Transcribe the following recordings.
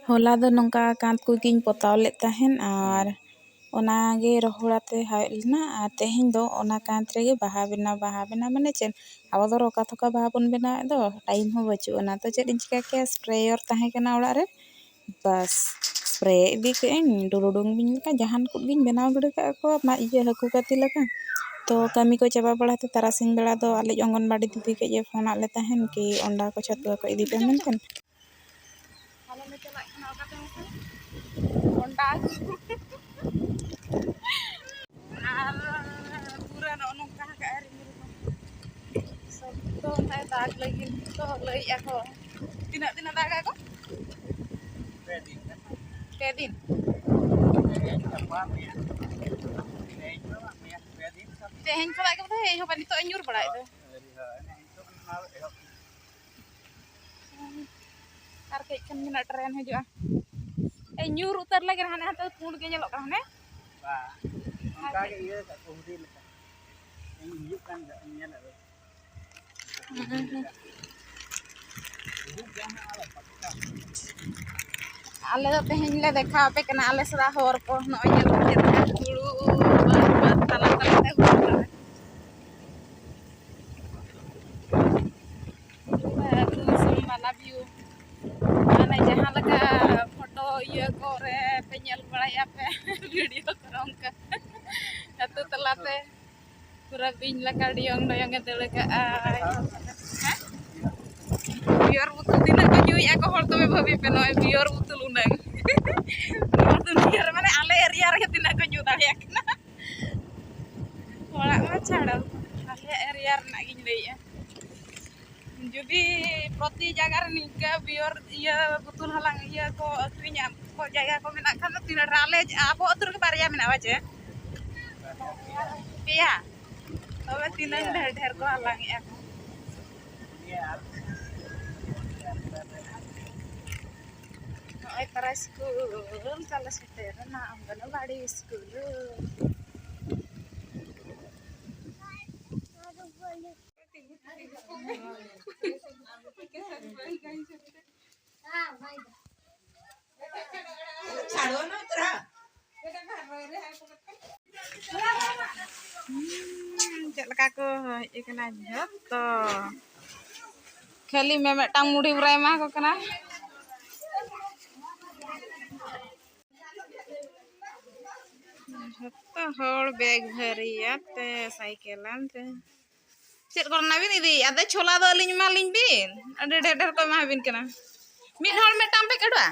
होला do nongka kanth ko giñ potaw led tahen ar onage rohorate hawet lena ar teheny do ona kanth rege baha bena mane chen abo do roka thoka baha bon benaw do time ho bachu ona to ched ᱤᱧ chika ke sprayer tahen kana orag re bas spray idi ke ᱤᱧ ᱰᱩᱞᱩᱰᱩᱝ ᱵᱤᱧ ᱞᱮᱠᱟ ᱡᱟᱦᱟᱱ ᱠᱩ ᱜᱤᱧ ᱵᱮᱱᱟᱣ ᱜᱤᱰᱤ ᱠᱟᱜ ᱠᱚ ᱢᱟ ᱤᱭᱟᱹ ᱦᱟᱹᱠᱩ ᱠᱟᱴᱤ ᱞᱮᱠᱟ तो कमी को चाबा बड़ा थे तारासिन बेला दो आले अंगनबाड़ी दीदी के ये फोन आले तहन कि अंडा को छतुआ को इदी पे मेंथन हाले ले चला खाना ओकाते मसन अंडा आर पूरा नोन का का रे सब तो है दाग लगी तो लई ako tina दाग ako Pedin teheng kala ka teh ho pani to nyur bada itu ar kei kan mina tren hijua nyur utar lagi hane hate pun ge nyelok kan ne ba onka ge ieu ka kuhdi leka ini hijuk kan nyel ado ale do teheng le dekha pe kana ale sara hor ko no nyel hulu tala te love you ana jahan leka foto iya kore penyel baraya pe video korongka atu telate kurang bin leka diong doyong edele ka ai biar butuh tina ko nyui ako hor to bhabi pe noy biar butuh lunang dunia mane ale area re tina ko nyu daya kana ora ma chada ale area na giñ lei jadi proti jaga nika biar iya betul halang iya ko akrinya ko jaga ko menak kan tina rale abo atur ke barya menak aja iya tobe tina ढेर ko halang ya ay para school kala seter na anganwadi school चल का को एकना जतो खाली में मेटांग मुड़ी उराय मा को कना जतो हर बैग भरियाते साइकेलान ते चेत करना बिन इदी आदे छोला दो लिñ मा लिñ बिन अडे ढेर को मा बिन कना मिड हर मेटांग पे केडवा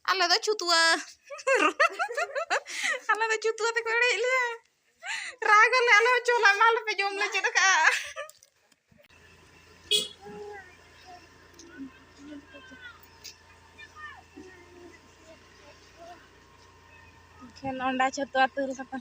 ale do chutua te ko re le ragale ale chola mal pe jom le chet ka ken onda chutua tur kata